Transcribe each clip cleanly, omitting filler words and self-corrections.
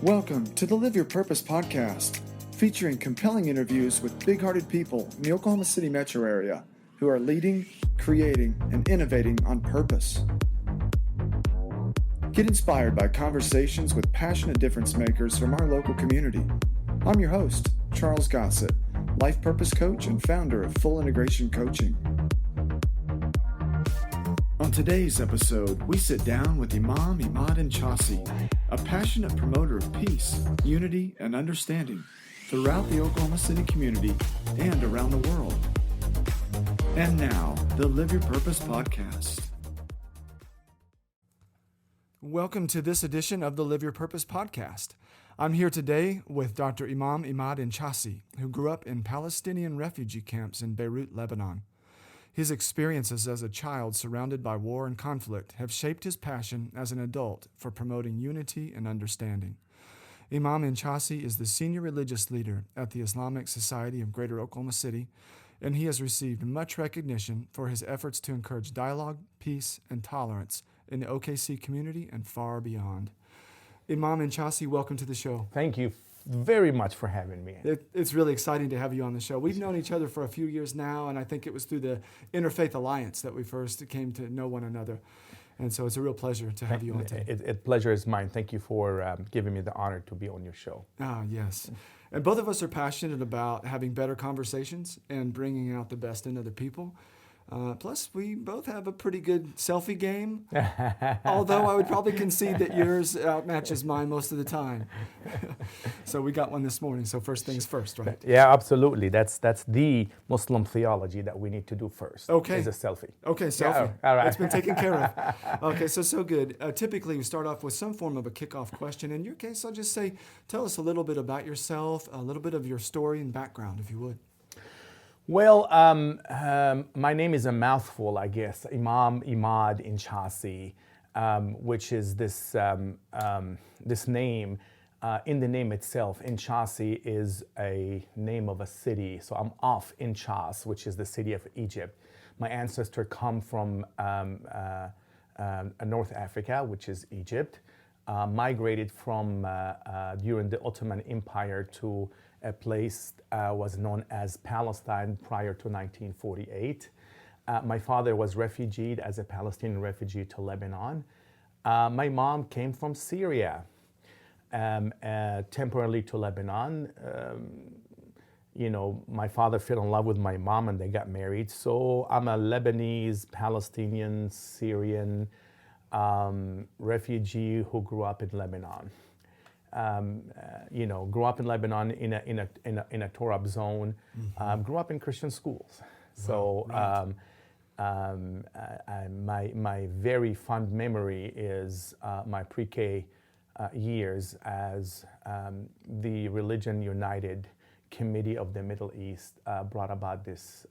Welcome to the Live Your Purpose podcast, featuring compelling interviews with big-hearted people in the Oklahoma City metro area who are leading, creating, and innovating on purpose. Get inspired by conversations with passionate difference makers from our local community. I'm your host, Charles Gossett, life purpose coach and founder of Full Integration Coaching. On today's episode, we sit down with Imam Imad Enchassi, a passionate promoter of peace, unity, and understanding throughout the Oklahoma City community and around the world. And now, the Live Your Purpose podcast. Welcome to this edition of the Live Your Purpose podcast. I'm here today with Dr. Imam Imad Enchassi, who grew up in Palestinian refugee camps in Beirut, Lebanon. His experiences as a child surrounded by war and conflict have shaped his passion as an adult for promoting unity and understanding. Imam Enchassi is the senior religious leader at the Islamic Society of Greater Oklahoma City, and he has received much recognition for his efforts to encourage dialogue, peace, and tolerance in the OKC community and far beyond. Imam Enchassi, welcome to the show. Thank you very much for having me. It's really exciting to have you on the show. We've known each other for a few years now, and I think it was through the Interfaith Alliance that we first came to know one another. And so it's a real pleasure to have you on today. Pleasure is mine. Thank you for giving me the honor to be on your show. Ah, yes. And both of us are passionate about having better conversations and bringing out the best in other people. Plus, we both have a pretty good selfie game, although I would probably concede that yours outmatches mine most of the time. So we got one this morning, so first things first, right? Yeah, absolutely. That's the Muslim theology that we need to do first. Okay. Is a selfie. Okay, selfie. Yeah, all right. It's been taken care of. Okay, so good. Typically, we start off with some form of a kickoff question. In your case, I'll just say, tell us a little bit about yourself, a little bit of your story and background, if you would. Well, my name is a mouthful, I guess. Imam Imad Enchassi, which is this name. In the name itself, Enchassi is a name of a city. So I'm of Enchas, which is the city of Egypt. My ancestors come from North Africa, which is Egypt. Migrated from during the Ottoman Empire to a place was known as Palestine prior to 1948. My father was refugeed as a Palestinian refugee to Lebanon. My mom came from Syria temporarily to Lebanon. My father fell in love with my mom and they got married. So I'm a Lebanese, Palestinian, Syrian refugee who grew up in Lebanon. Grew up in Lebanon in a Torah zone. Grew up in Christian schools. So my very fond memory is my pre-K years as the Religion United Committee of the Middle East brought about this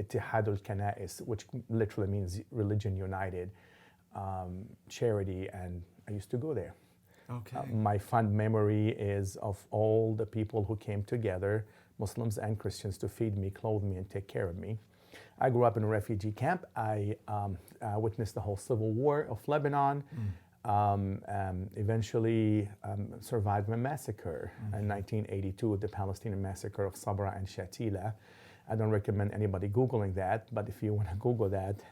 Ittihadul Kana'is, which literally means Religion United charity, and I used to go there. Okay. My fond memory is of all the people who came together, Muslims and Christians, to feed me, clothe me, and take care of me. I grew up in a refugee camp. I witnessed the whole civil war of Lebanon. Eventually survived a massacre in 1982, the Palestinian massacre of Sabra and Shatila. I don't recommend anybody Googling that, but if you want to Google that,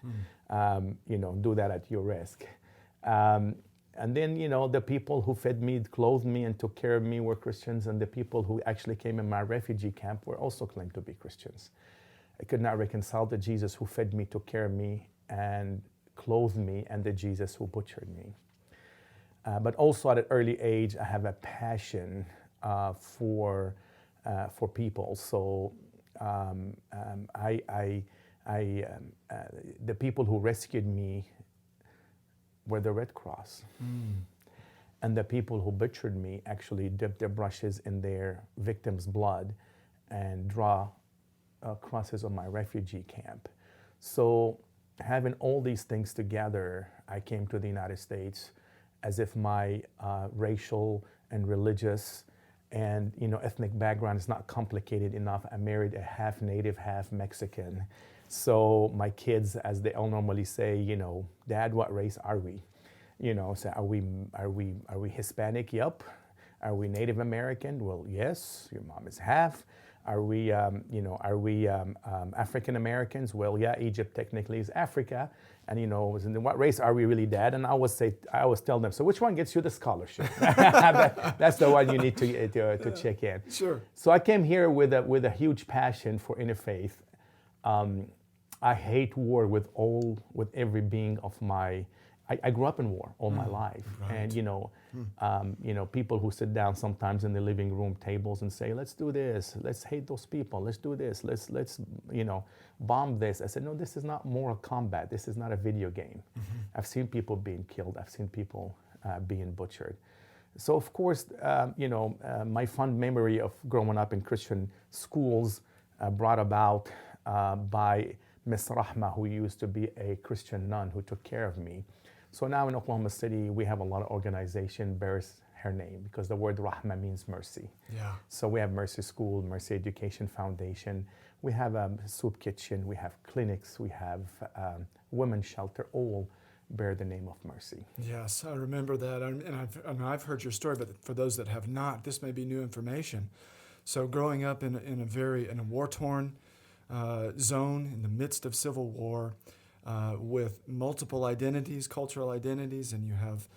do that at your risk. And then, the people who fed me, clothed me, and took care of me were Christians, and the people who actually came in my refugee camp were also claimed to be Christians. I could not reconcile the Jesus who fed me, took care of me, and clothed me, and the Jesus who butchered me. But also at an early age, I have a passion for people. So the people who rescued me were the Red Cross. And the people who butchered me actually dipped their brushes in their victims' blood and draw crosses on my refugee camp. So having all these things together, I came to the United States as if my racial and religious and ethnic background is not complicated enough. I married a half native, half Mexican. So my kids, as they all normally say, Dad, what race are we? Say, are we Hispanic? Yep. Are we Native American? Well, yes, your mom is half. Are we, African Americans? Well, yeah, Egypt technically is Africa. And, what race are we really, Dad? And I always tell them, so which one gets you the scholarship? That's the one you need to check in. Sure. So I came here with a huge passion for interfaith. I hate war with every being of my. I grew up in war all my life, right. and people who sit down sometimes in the living room tables and say, "Let's do this. Let's hate those people. Let's do this. Let's bomb this." I said, "No, this is not moral combat. This is not a video game." I've seen people being killed. I've seen people being butchered. So of course, my fond memory of growing up in Christian schools brought about by Miss Rahma, who used to be a Christian nun who took care of me. So now in Oklahoma City, we have a lot of organization bears her name because the word Rahma means mercy. Yeah. So we have Mercy School, Mercy Education Foundation. We have a soup kitchen. We have clinics. We have women's shelter. All bear the name of mercy. Yes, I remember that, and I've heard your story, but for those that have not, this may be new information. So growing up in a war-torn zone in the midst of civil war, with multiple identities, cultural identities, and you have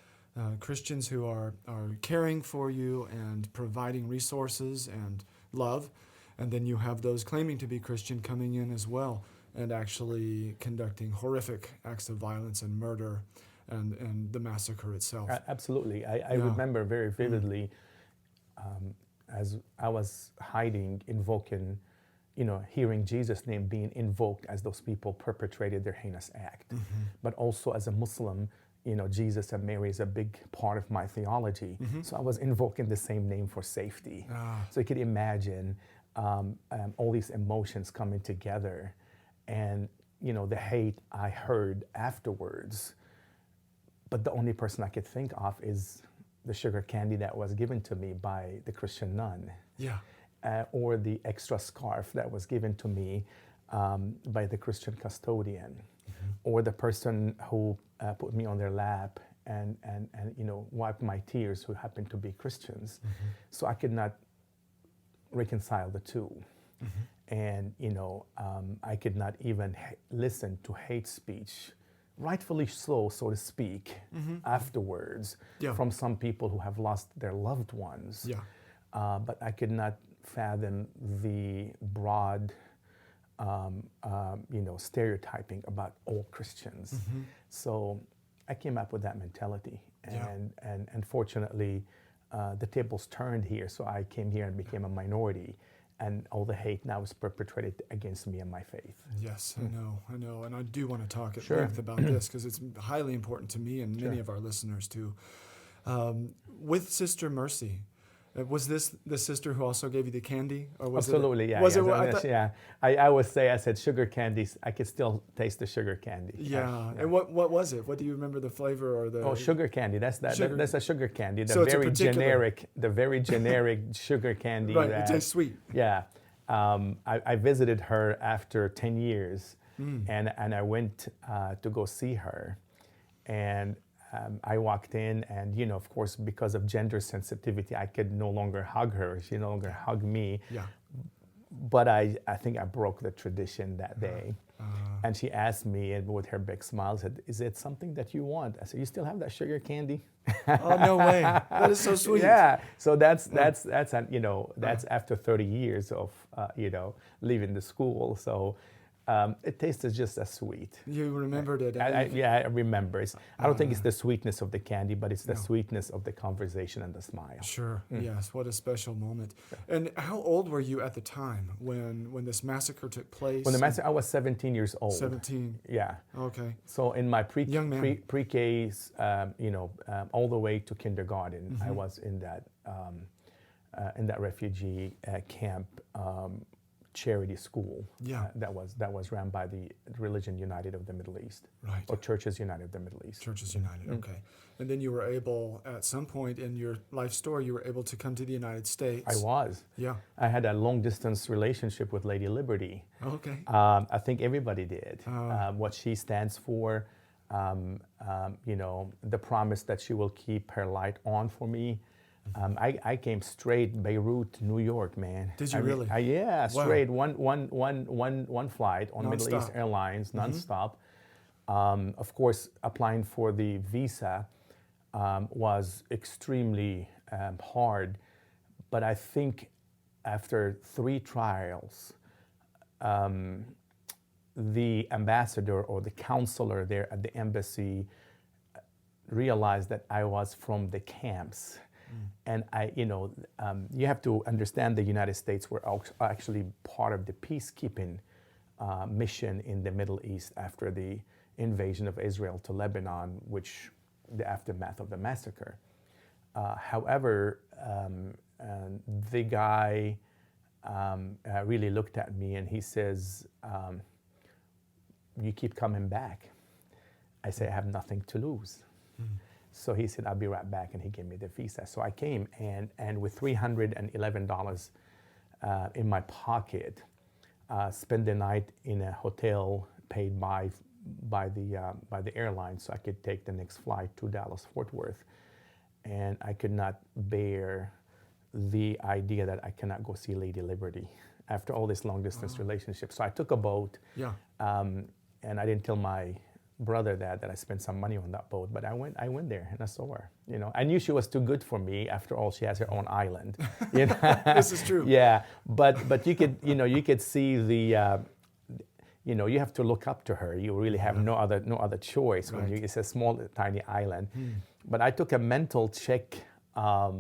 Christians who are caring for you and providing resources and love, and then you have those claiming to be Christian coming in as well and actually conducting horrific acts of violence and murder and the massacre itself. Absolutely. I remember very vividly as I was hiding, invoking, hearing Jesus' name being invoked as those people perpetrated their heinous act. But also as a Muslim, Jesus and Mary is a big part of my theology. So I was invoking the same name for safety. So you could imagine all these emotions coming together. And, the hate I heard afterwards. But the only person I could think of is the sugar candy that was given to me by the Christian nun. Yeah. Or the extra scarf that was given to me by the Christian custodian, or the person who put me on their lap and wiped my tears, who happened to be Christians. So I could not reconcile the two. And I could not even listen to hate speech, rightfully so to speak, afterwards from some people who have lost their loved ones. Yeah. But I could not fathom the broad, stereotyping about all Christians. So I came up with that mentality, and fortunately, the tables turned here. So I came here and became a minority, and all the hate now is perpetrated against me and my faith. Yes, I know, and I do want to talk at Sure. length about this because it's highly important to me and many of our listeners too. With Sister Mercy. Was this the sister who also gave you the candy? Or was Absolutely, Was it? I always say, I said sugar candies. I could still taste the sugar candy. Yeah. And what was it? What do you remember the flavor or the? Oh, sugar candy. That's a sugar candy. The So it's the very generic sugar candy. Right. It tastes sweet. Yeah. I visited her after 10 years, and I went to go see her, and. I walked in, and of course, because of gender sensitivity, I could no longer hug her. She no longer hugged me. Yeah. But I think I broke the tradition that day. And she asked me, and with her big smile, said, "Is it something that you want?" I said, "You still have that sugar candy?" Oh, no way! That is so sweet. Yeah. So that's after 30 years of leaving the school. So. It tasted just as sweet. You remembered it. I remember. I don't think it's the sweetness of the candy, but it's the sweetness of the conversation and the smile. Sure. Yes. What a special moment. And how old were you at the time when this massacre took place? When the massacre, I was 17 years old. 17. Yeah. Okay. So in my pre-K's, all the way to kindergarten, I was in that refugee camp. Charity school that was run by the Religion United of the Middle East, right? Or Churches United of the Middle East. Churches United, okay. And then you were able, at some point in your life story, you were able to come to the United States. I was. Yeah. I had a long distance relationship with Lady Liberty. Okay. I think everybody did. What she stands for, the promise that she will keep her light on for me. I came straight Beirut, New York, man. Did you really? Yeah, Wow. straight one flight on Middle East Nonstop. Airlines, nonstop. Of course, applying for the visa was extremely hard, but I think after 3 trials, the ambassador or the counselor there at the embassy realized that I was from the camps. And you have to understand the United States were actually part of the peacekeeping mission in the Middle East after the invasion of Israel to Lebanon, which the aftermath of the massacre. However, the guy really looked at me and he says, you keep coming back. I say, I have nothing to lose. So he said, I'll be right back, and he gave me the visa. So I came, and with $311 in my pocket, spent the night in a hotel paid by the airline, so I could take the next flight to Dallas-Fort Worth. And I could not bear the idea that I cannot go see Lady Liberty after all this long-distance relationship. So I took a boat, and I didn't tell my brother that I spent some money on that boat, but I went there and I saw her. I knew she was too good for me. After all, she has her own island. This is true. Yeah, but you could see the. You have to look up to her. You really have no other choice when it's a small, tiny island. But I took a mental check, a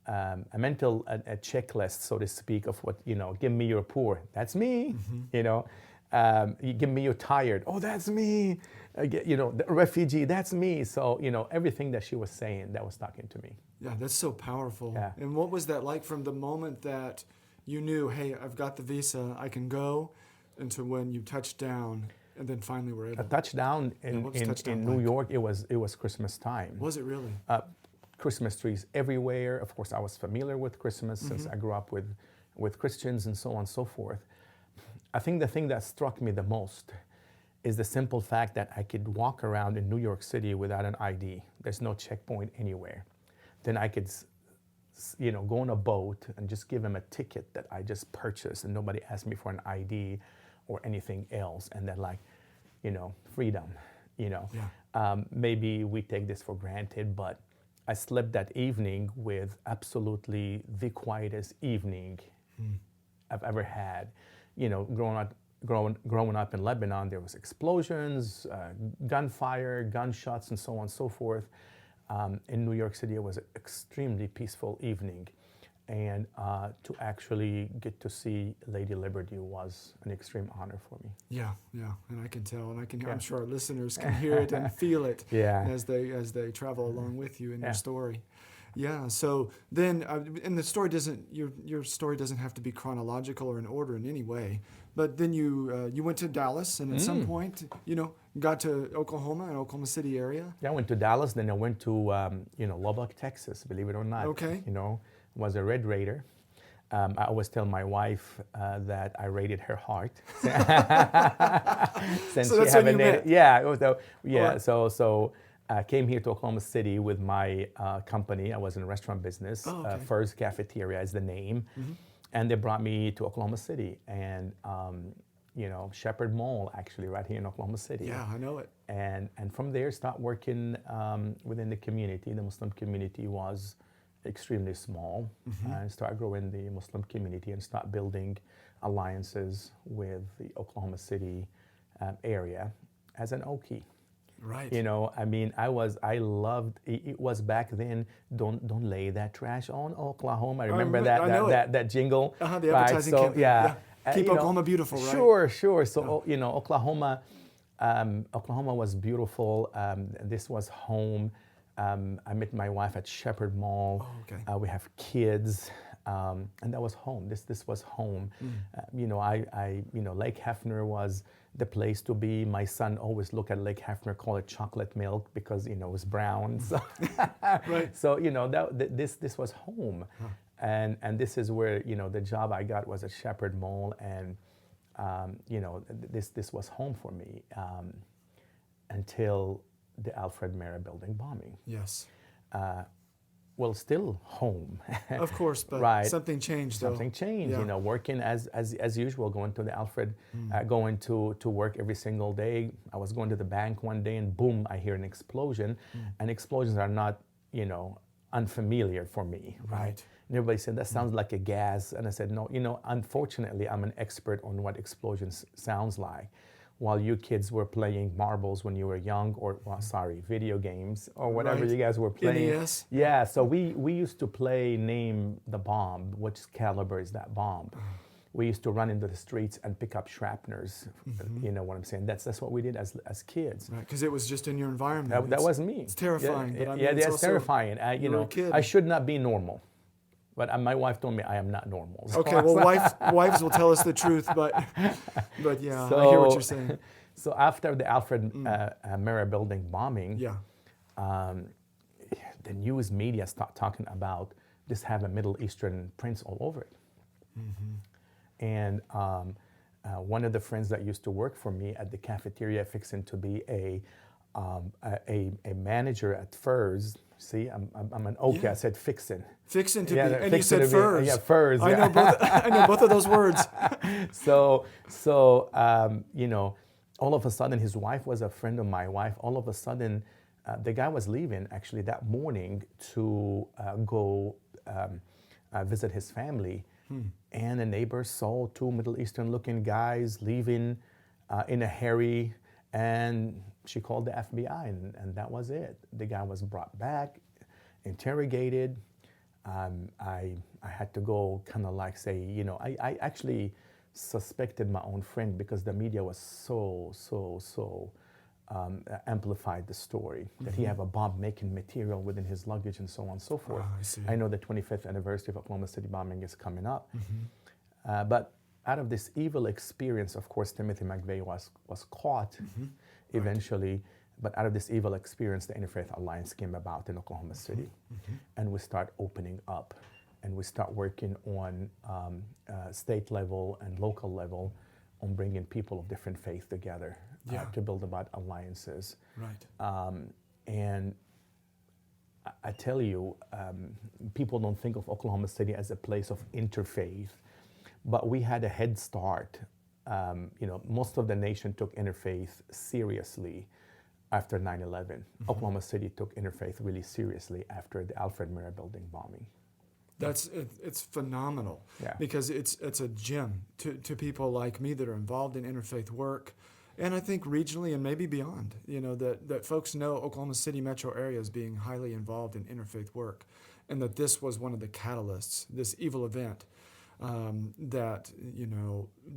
checklist, so to speak, of what Give me your poor. That's me. You give me your tired. Oh, that's me. The refugee. That's me. So everything that she was saying, that was talking to me. Yeah, that's so powerful. Yeah. And what was that like from the moment that you knew, hey, I've got the visa, I can go, into when you touched down and then finally were able? A touchdown in New York, it was Christmas time. Was it really? Christmas trees everywhere. Of course, I was familiar with Christmas since I grew up with Christians and so on and so forth. I think the thing that struck me the most is the simple fact that I could walk around in New York City without an ID. There's no checkpoint anywhere. Then I could go on a boat and just give them a ticket that I just purchased, and nobody asked me for an ID or anything else. And then freedom, maybe we take this for granted, but I slept that evening with absolutely the quietest evening I've ever had. Growing up in Lebanon, there was explosions, gunfire, gunshots, and so on and so forth. In New York City, it was an extremely peaceful evening. And to actually get to see Lady Liberty was an extreme honor for me. Yeah, and I can tell, and I'm sure our listeners can hear it and feel it as they travel along with you in your story. Yeah. So then, and the story your story doesn't have to be chronological or in order in any way. But then you went to Dallas, and at some point, got to Oklahoma and Oklahoma City area. Yeah, I went to Dallas, then I went to Lubbock, Texas. Believe it or not. Okay. Was a Red Raider. I always tell my wife that I raided her heart. Since so that's when you met. Yeah. So I came here to Oklahoma City with my company. I was in the restaurant business. First Cafeteria is the name. And they brought me to Oklahoma City. And, Shepherd Mall, actually, right here in Oklahoma City. Yeah, I know it. And from there, start working within the community. The Muslim community was extremely small, and start growing the Muslim community and start building alliances with the Oklahoma City area as an Okie. Right. I loved it was back then. Don't lay that trash on Oklahoma. I remember that jingle. The advertising campaign. Yeah. Keep Oklahoma beautiful, right? Sure. So Oklahoma was beautiful. This was home. I met my wife at Shepherd Mall. Oh, okay. We have kids, and that was home. This was home. Lake Hefner was the place to be. My son always looked at Lake Hefner, call it chocolate milk because it was brown. So, right. So this was home, and this is where the job I got was at Shepherd Mall, and this was home for me until the Alfred Mehra building bombing. Yes. well, still home. Of course, but right. something changed, though. Something changed, Yeah. you know, working as usual, going to the Alfred, going to work every single day. I was going to the bank one day and boom, I hear an explosion. And explosions are not, you know, unfamiliar for me, right? And everybody said, that sounds like a gas. And I said, no, you know, unfortunately, I'm an expert on what explosions sounds like. While you kids were playing marbles when you were young, or well, sorry, video games, or whatever Right. you guys were playing. NES. Yeah, so we used to play name the bomb, which caliber is that bomb. We used to run into the streets and pick up shrapnels. You know what I'm saying? That's what we did as kids. Right, because it was just in your environment. That was me. It's terrifying. Yeah, but I mean, yeah, it's that's also, terrifying. You know, a kid. I should not be normal. But my wife told me I am not normal. So Okay, well, wives will tell us the truth, but yeah, I hear what you're saying. So after the Alfred Murrah building bombing, Yeah. The news media start talking about just having Middle Eastern prints all over it. And one of the friends that used to work for me at the cafeteria, fixing to be a manager at Furs. See, I'm an okay. Yeah. I said fixing. Fixing to Yeah, be, and you fixing said to be- furs. yeah, furs, I yeah. know both. I know both of those words. So you know, all of a sudden, his wife was a friend of my wife. All of a sudden, the guy was leaving actually that morning to go visit his family. And a neighbor saw two Middle Eastern looking guys leaving in a hurry, and she called the FBI, and that was it. The guy was brought back, interrogated. I had to go kind of like say, you know, I actually suspected my own friend because the media was so amplified the story that he have a bomb-making material within his luggage and so on and so forth. Oh, I see. I know the 25th anniversary of Oklahoma City bombing is coming up. But out of this evil experience, of course, Timothy McVeigh was caught eventually. But out of this evil experience, the Interfaith Alliance came about in Oklahoma City. And we start opening up. And we start working on state level and local level on bringing people of different faith together to build about alliances. Right. And I tell you, people don't think of Oklahoma City as a place of interfaith, but we had a head start. You know, most of the nation took interfaith seriously after 9/11. Oklahoma City took interfaith really seriously after the Alfred Murrah building bombing. It's phenomenal. Yeah. Because it's a gem to people like me that are involved in interfaith work, and I think regionally and maybe beyond. You know, that folks know Oklahoma City metro area as being highly involved in interfaith work, and that this was one of the catalysts, this evil event that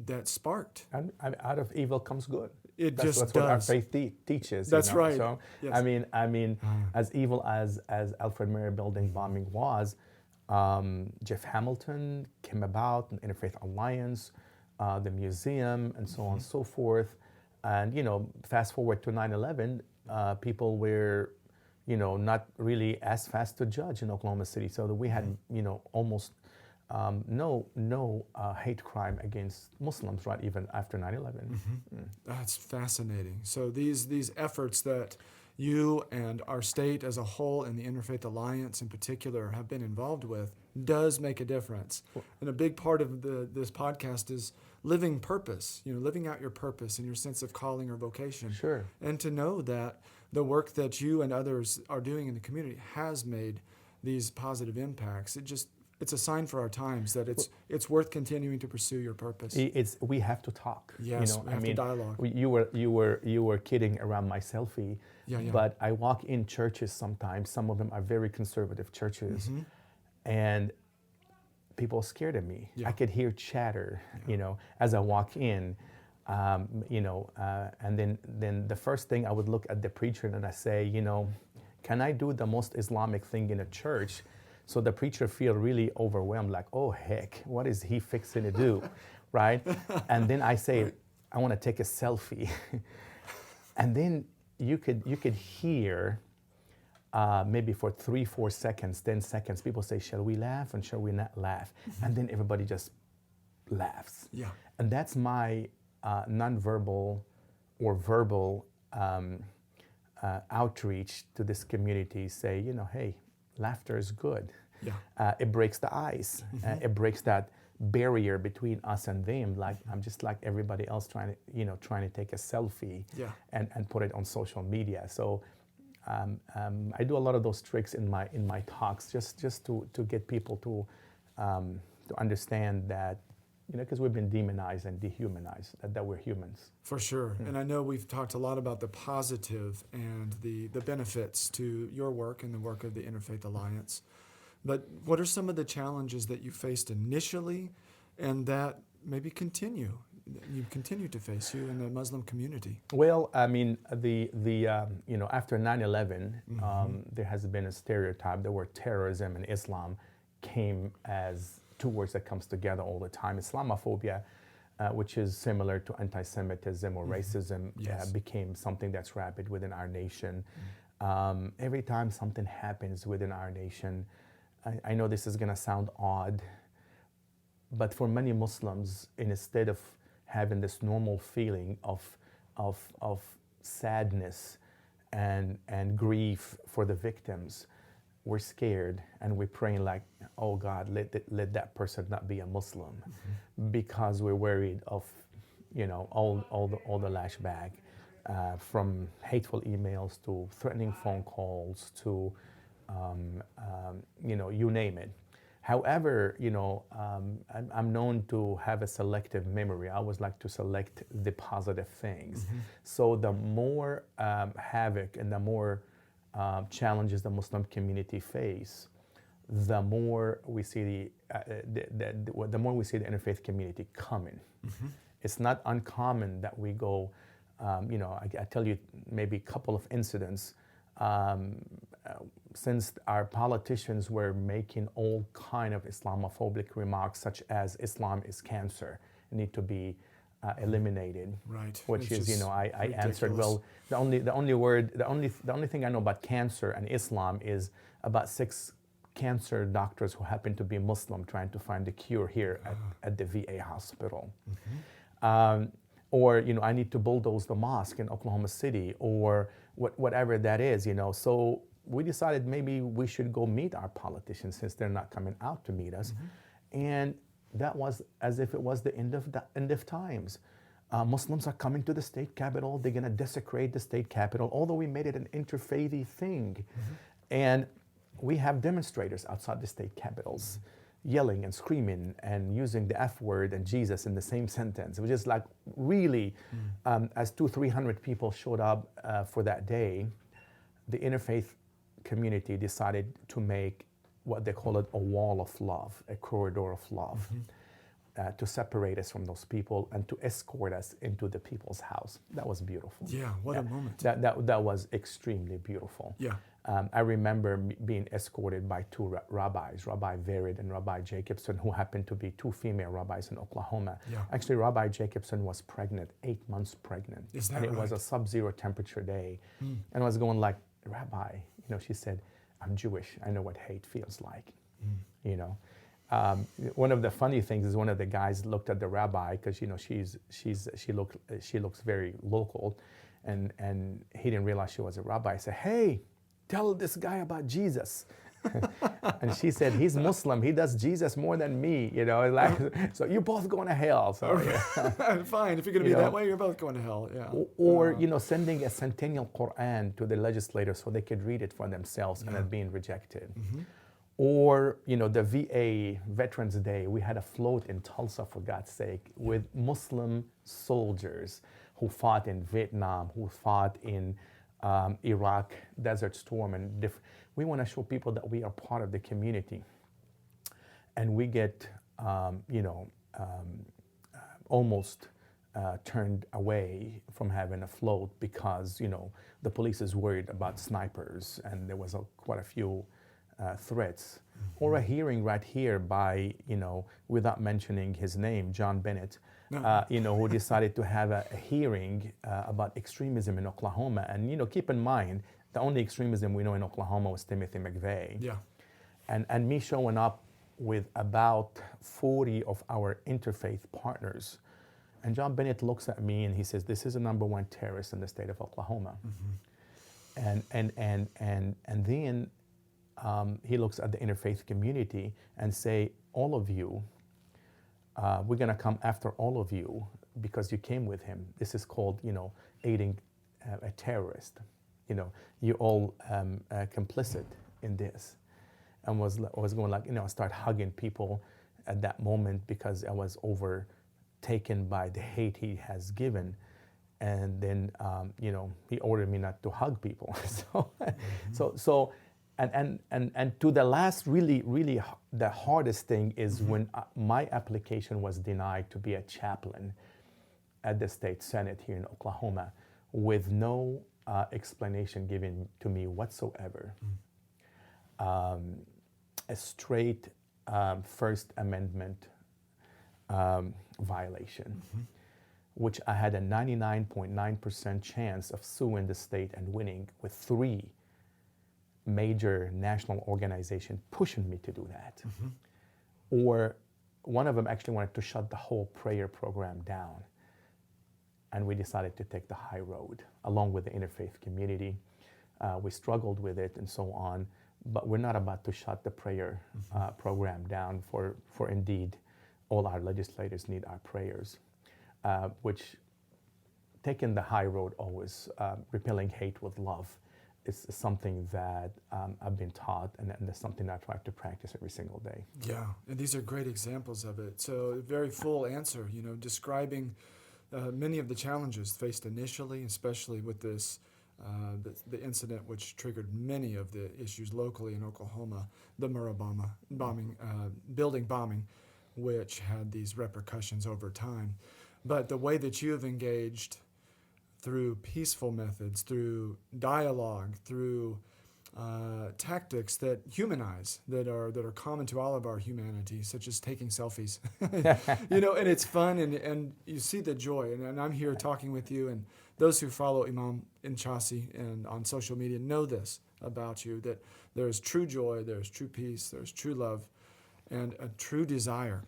that sparked. And out of evil comes good. That's what our faith teaches. That's you know? right. So Yes. I mean, as evil as Alfred Murrah building bombing was, Jeff Hamilton came about, an Interfaith Alliance, the museum, and so on and so forth. And you know, fast forward to 9/11, people were, you know, not really as fast to judge in Oklahoma City. So that we had, you know, almost no hate crime against Muslims, right, even after 9/11. That's fascinating. So these efforts that you and our state as a whole and the Interfaith Alliance in particular have been involved with does make a difference. And a big part of this podcast is living purpose, you know, living out your purpose and your sense of calling or vocation. Sure. And to know that the work that you and others are doing in the community has made these positive impacts. It's a sign for our times that it's worth continuing to pursue your purpose. We have to talk. Yes, you know, we have to dialogue. You were kidding around my selfie, Yeah. but I walk in churches sometimes. Some of them are very conservative churches, and people are scared of me. Yeah. I could hear chatter, you know, as I walk in, you know, and then the first thing I would look at the preacher and I say, you know, can I do the most Islamic thing in a church? So the preacher feel really overwhelmed, like, oh heck, what is he fixing to do, right? And then I say, I want to take a selfie, and then you could hear maybe for 3-4 seconds, 10 seconds, people say, shall we laugh and shall we not laugh? And then everybody just laughs. Yeah. And that's my nonverbal or verbal outreach to this community. Say, you know, hey, laughter is good. Yeah. It breaks the ice. It breaks that barrier between us and them. Like I'm just like everybody else trying to take a selfie Yeah. and put it on social media. So I do a lot of those tricks in my talks just to get people to understand that, because we've been demonized and dehumanized, that we're humans. For sure. And I know we've talked a lot about the positive and the benefits to your work and the work of the Interfaith Alliance. But what are some of the challenges that you faced initially and that maybe you continue to face, you in the Muslim community? Well, I mean, after 9/11, there has been a stereotype that where terrorism and Islam came as two words that comes together all the time. Islamophobia, which is similar to anti-Semitism or racism, Yes. became something that's rapid within our nation. Every time something happens within our nation, I know this is going to sound odd, but for many Muslims, instead of having this normal feeling of sadness and grief for the victims, we're scared and we're praying like, oh God, let that person not be a Muslim, because we're worried of, all the lashback, from hateful emails to threatening phone calls to, you name it. However, I'm known to have a selective memory. I always like to select the positive things. So the more havoc and the more challenges the Muslim community face, the more we see the more we see the interfaith community coming. It's not uncommon that we go. I tell you maybe a couple of incidents. Since our politicians were making all kind of Islamophobic remarks, such as Islam is cancer, need to be eliminated. Right. Which It's is, I ridiculous. answered, well, the only thing I know about cancer and Islam is about 6 cancer doctors who happen to be Muslim trying to find a cure here at the VA hospital. Or, I need to bulldoze the mosque in Oklahoma City, or whatever that is, So we decided maybe we should go meet our politicians since they're not coming out to meet us. And that was as if it was the end of times. Muslims are coming to the state capitol. They're going to desecrate the state capitol, although we made it an interfaithy thing. And we have demonstrators outside the state capitals yelling and screaming and using the F word and Jesus in the same sentence. It was just like really, as 200-300 people showed up for that day, the interfaith community decided to make what they call it a wall of love, a corridor of love, to separate us from those people and to escort us into the people's house. That was beautiful. Yeah, what a moment. That was extremely beautiful. Yeah. I remember being escorted by 2 rabbis, Rabbi Vered and Rabbi Jacobson, who happened to be 2 female rabbis in Oklahoma. Yeah. Actually, Rabbi Jacobson was pregnant, 8 months pregnant. Is that and it right? was a sub-zero temperature day. And I was going like, Rabbi, she said, I'm Jewish. I know what hate feels like, One of the funny things is one of the guys looked at the rabbi because she looks very local, and he didn't realize she was a rabbi. I said, "Hey, tell this guy about Jesus." And she said, "He's Muslim. He does Jesus more than me." Like, so you're both going to hell. So yeah. Fine. If you're going to be that way, you're both going to hell. Yeah. Or sending a centennial Quran to the legislators so they could read it for themselves and it being rejected. Or, the VA Veterans Day, we had a float in Tulsa, for God's sake, with Muslim soldiers who fought in Vietnam, who fought in Iraq, Desert Storm, and different. We want to show people that we are part of the community. And we get, almost turned away from having a float because, the police is worried about snipers, and there was quite a few threats. Or a hearing right here by, without mentioning his name, John Bennett, who decided to have a hearing about extremism in Oklahoma. And, keep in mind, the only extremism we know in Oklahoma was Timothy McVeigh. Yeah. And me showing up with about 40 of our interfaith partners. And John Bennett looks at me and he says, "This is the #1 terrorist in the state of Oklahoma." And then he looks at the interfaith community and say, all of you, we're going to come after all of you because you came with him. This is called, aiding a terrorist. You're all complicit in this. And was going like, I start hugging people at that moment because I was overtaken by the hate he has given. And then, he ordered me not to hug people. And to the last, really, the hardest thing is when my application was denied to be a chaplain at the state senate here in Oklahoma, with no explanation given to me whatsoever. A straight First Amendment violation, which I had a 99.9% chance of suing the state and winning, with 3 major national organizations pushing me to do that. Or one of them actually wanted to shut the whole prayer program down. And we decided to take the high road, along with the interfaith community. We struggled with it and so on, but we're not about to shut the prayer program down, for indeed, all our legislators need our prayers, which, taking the high road always, repelling hate with love, is something that I've been taught, and that's something I try to practice every single day. Yeah, and these are great examples of it. So a very full answer, describing many of the challenges faced initially, especially with this, the incident which triggered many of the issues locally in Oklahoma, the Murrah building bombing, which had these repercussions over time. But the way that you have engaged through peaceful methods, through dialogue, through tactics that humanize, that are common to all of our humanity, such as taking selfies, and it's fun, and you see the joy. And I'm here talking with you, and those who follow Imam Enchassi and on social media know this about you, that there is true joy, there is true peace, there is true love, and a true desire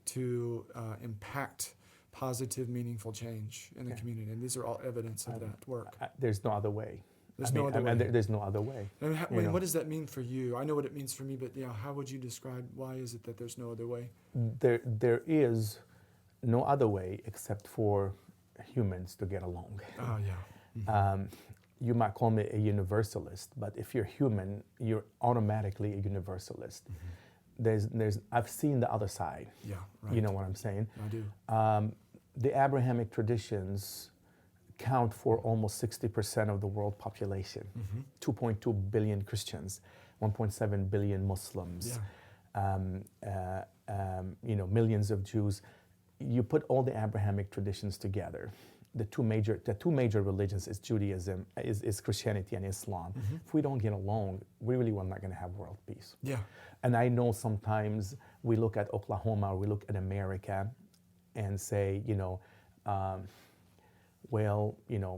to impact positive, meaningful change in the community. And these are all evidence of that work. There's no other way. There's no other way. There's no other way. And what does that mean for you? I know what it means for me, but how would you describe, why is it that there's no other way? There is no other way except for humans to get along. Oh, yeah. You might call me a universalist, but if you're human, you're automatically a universalist. I've seen the other side. Yeah, right. You know what I'm saying? I do. The Abrahamic traditions count for almost 60% of the world population. 2.2 billion Christians, 1.7 billion Muslims, millions of Jews. You put all the Abrahamic traditions together. The two major religions is Judaism, is Christianity and Islam. If we don't get along, we really are not going to have world peace. Yeah. And I know sometimes we look at Oklahoma, or we look at America, and say,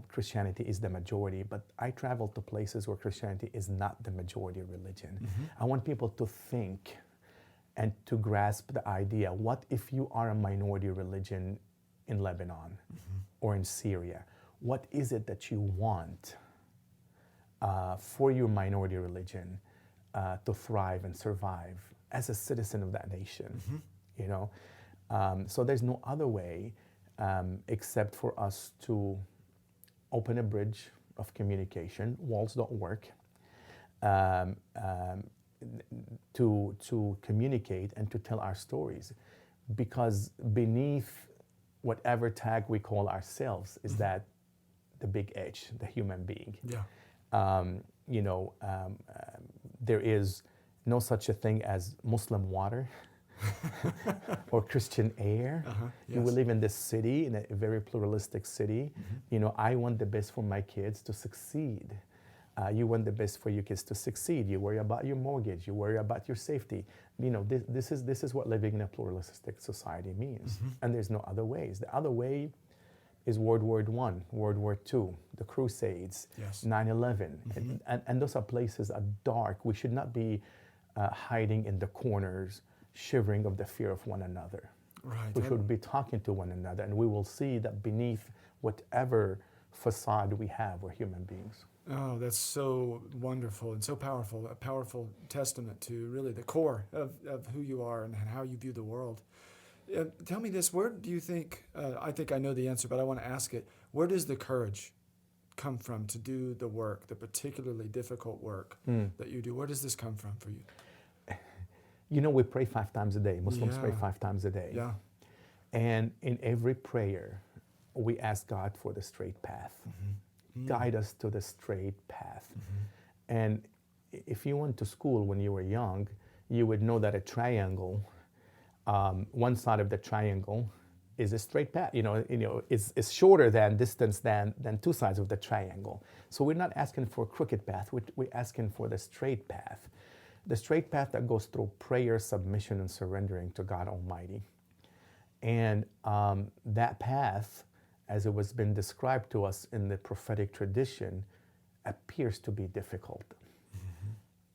Christianity is the majority, but I travel to places where Christianity is not the majority religion. I want people to think and to grasp the idea, what if you are a minority religion in Lebanon or in Syria? What is it that you want for your minority religion to thrive and survive as a citizen of that nation? So there's no other way except for us to open a bridge of communication. Walls don't work. To communicate and to tell our stories, because beneath whatever tag we call ourselves is that the big H, the human being. There is no such a thing as Muslim water or Christian air. Yes. We live in this city, in a very pluralistic city. I want the best for my kids to succeed. You want the best for your kids to succeed. You worry about your mortgage. You worry about your safety. This is what living in a pluralistic society means. And there's no other ways. The other way is World War I, World War II, the Crusades, 9/11. And those are places that are dark. We should not be hiding in the corners, shivering of the fear of one another. Right. We should be talking to one another, and we will see that beneath whatever facade we have. We're human beings. Oh, that's so wonderful and so powerful, a powerful testament to really the core of who you are and how you view the world. Tell me this, where do you think I know the answer, but I want to ask it, where does the courage come from to do the work, the particularly difficult work that you do? Where does this come from for you? You know, we pray 5 times a day. Muslims Yeah. pray 5 times a day. Yeah. And in every prayer, we ask God for the straight path. Guide us to the straight path. And if you went to school when you were young, you would know that a triangle, one side of the triangle is a straight path. It's shorter than distance than 2 sides of the triangle. So we're not asking for a crooked path. We're asking for the straight path. The straight path that goes through prayer, submission, and surrendering to God Almighty. And that path, as it was been described to us in the prophetic tradition, appears to be difficult,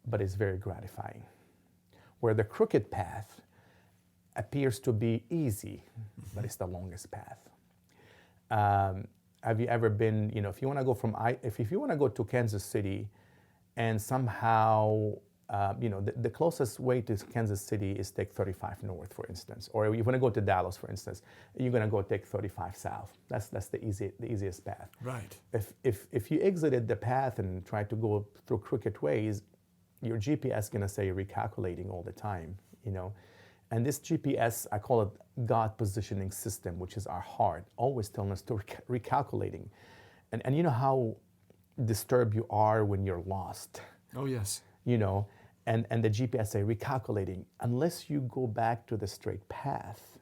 but it's very gratifying. Where the crooked path appears to be easy, but it's the longest path. Have you ever been, if you want to go if you want to go to Kansas City, and somehow the closest way to Kansas City is take 35 north, for instance. Or if you want to go to Dallas, for instance, you're going to go take 35 south. That's the easiest path. Right. If you exited the path and tried to go through crooked ways, your GPS is going to say recalculating all the time, And this GPS, I call it God positioning system, which is our heart, always telling us to recalculating. And you know how disturbed you are when you're lost. Oh, yes. And the GPS say recalculating, unless you go back to the straight path,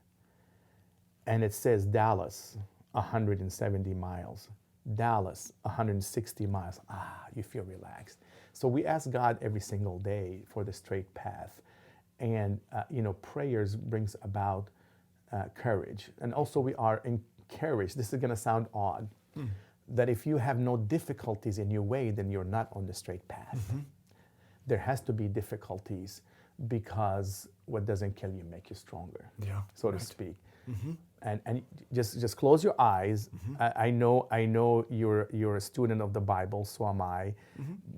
and it says Dallas, 170 miles, Dallas, 160 miles, you feel relaxed. So we ask God every single day for the straight path. And, prayers brings about courage. And also we are encouraged, this is gonna sound odd, that if you have no difficulties in your way, then you're not on the straight path. There has to be difficulties, because what doesn't kill you make you stronger, so to speak. And just close your eyes. I know you're a student of the Bible, so am I.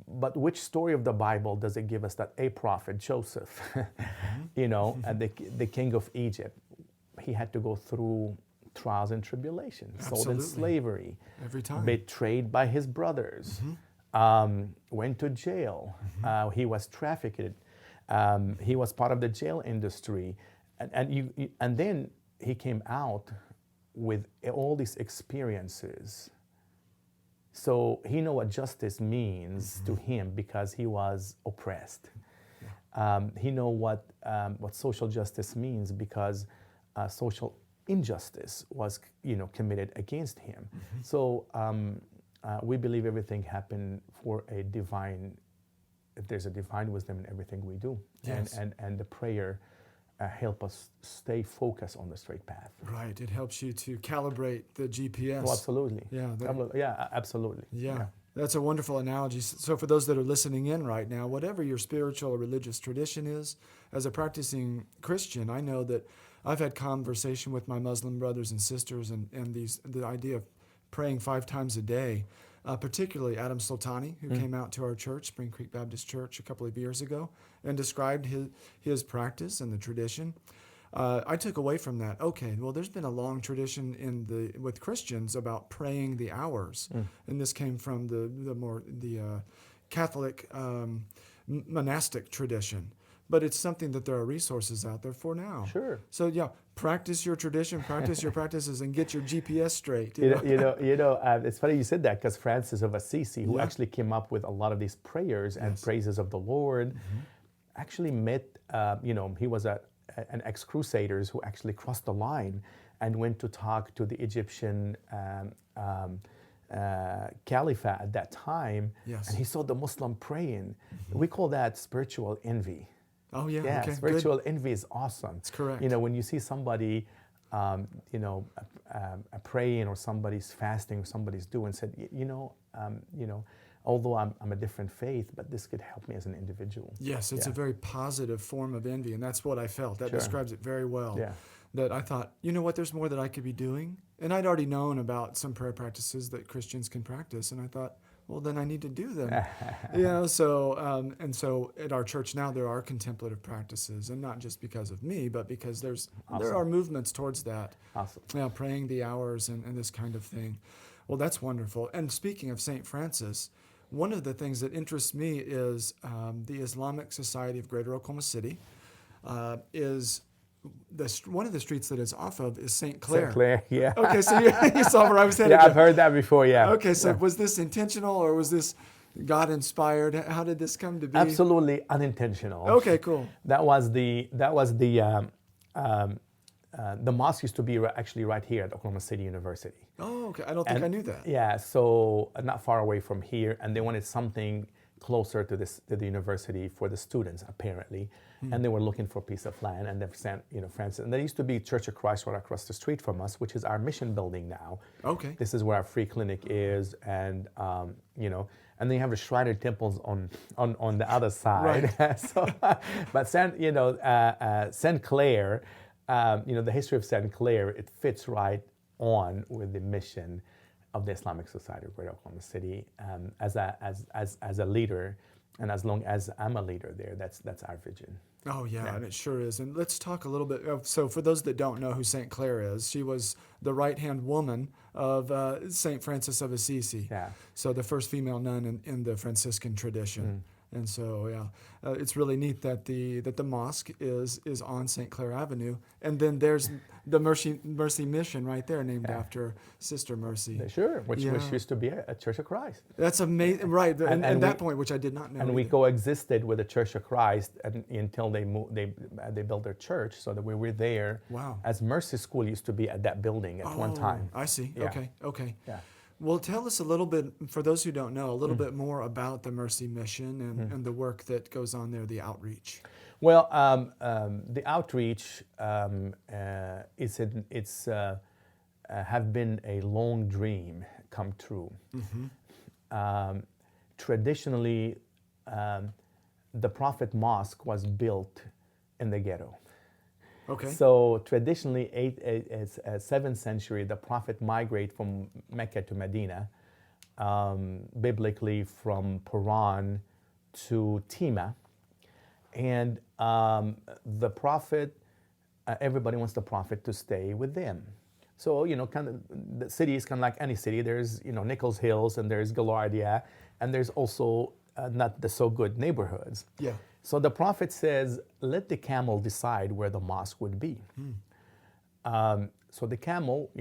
But which story of the Bible does it give us that a prophet, Joseph, and the king of Egypt, he had to go through trials and tribulations, sold in slavery, every time, betrayed by his brothers, went to jail, he was trafficked, he was part of the jail industry, and then he came out with all these experiences. So he knew what justice means to him, because he was oppressed. He knew what social justice means, because social injustice was committed against him. So we believe everything happened for a divine. There's a divine wisdom in everything we do, and the prayer help us stay focused on the straight path. Right. It helps you to calibrate the GPS. Oh, absolutely. Yeah. Absolutely. Yeah. That's a wonderful analogy. So for those that are listening in right now, whatever your spiritual or religious tradition is, as a practicing Christian, I know that I've had conversation with my Muslim brothers and sisters, and the idea of praying 5 times a day, particularly Adam Sultani, who came out to our church, Spring Creek Baptist Church, a couple of years ago, and described his practice and the tradition. I took away from that, okay, well, there's been a long tradition with Christians about praying the hours, and this came from the Catholic monastic tradition. But it's something that there are resources out there for now. Sure. So practice your tradition, practice your practices, and get your GPS straight. It's funny you said that, because Francis of Assisi, who actually came up with a lot of these prayers and praises of the Lord, actually met. He was an ex-Crusaders who actually crossed the line and went to talk to the Egyptian Caliphate at that time, and he saw the Muslim praying. We call that spiritual envy. Oh, yeah. Yeah, okay, spiritual envy is awesome. That's correct. When you see somebody, praying, or somebody's fasting, or somebody's doing, said, although I'm a different faith, but this could help me as an individual. Yes, it's a very positive form of envy, and that's what I felt. That describes it very well. Yeah. that I thought, you know what, there's more that I could be doing. And I'd already known about some prayer practices that Christians can practice, and I thought, well, then I need to do them. So at our church now there are contemplative practices, and not just because of me, but because there are movements towards that. Awesome. Praying the hours and this kind of thing. Well, that's wonderful. And speaking of St. Francis, one of the things that interests me is the Islamic Society of Greater Oklahoma City is one of the streets that it's off of is St. Clair. St. Clair, yeah. Okay, so you saw where I was headed. Yeah, I've heard that before, yeah. Okay, so was this intentional or was this God-inspired? How did this come to be? Absolutely unintentional. Okay, cool. The mosque used to be actually right here at Oklahoma City University. Oh, okay. I don't think I knew that. Yeah, so not far away from here, and they wanted something closer to the university for the students, apparently. And they were looking for a piece of land, and they sent, Francis. And there used to be Church of Christ right across the street from us, which is our mission building now. Okay. This is where our free clinic is, and and then you have the Shriner temples on the other side. Right. But St. Clair, the history of St. Clair, it fits right on with the mission of the Islamic Society of Greater Oklahoma City as a leader, and as long as I'm a leader there, that's our vision. Oh, yeah, and it sure is. And let's talk a little bit. So for those that don't know who St. Clair is, she was the right-hand woman of St. Francis of Assisi. Yeah. So the first female nun in the Franciscan tradition. And so, it's really neat that the mosque is on St. Clair Avenue, and then there's the Mercy Mission right there, named after Sister Mercy. Sure, which used to be a Church of Christ. That's amazing, right? And that point, which I did not know. And we coexisted with the Church of Christ until they built their church, so that we were there. Wow. As Mercy School used to be at that building at one time. I see. Yeah. Okay. Yeah. Well, tell us a little bit, for those who don't know, a little bit more about the Mercy Mission and the work that goes on there, the outreach. Well, the outreach have been a long dream come true. Traditionally, the Prophet Mosque was built in the ghetto. Okay. So traditionally, 7th century, the Prophet migrated from Mecca to Medina, biblically from Paran to Tima. And the Prophet, everybody wants the Prophet to stay with them. So, kind of the city is kind of like any city. There's, Nichols Hills, and there's Gaillardia, and there's also not the so good neighborhoods. Yeah. So the Prophet says, let the camel decide where the mosque would be. So the camel,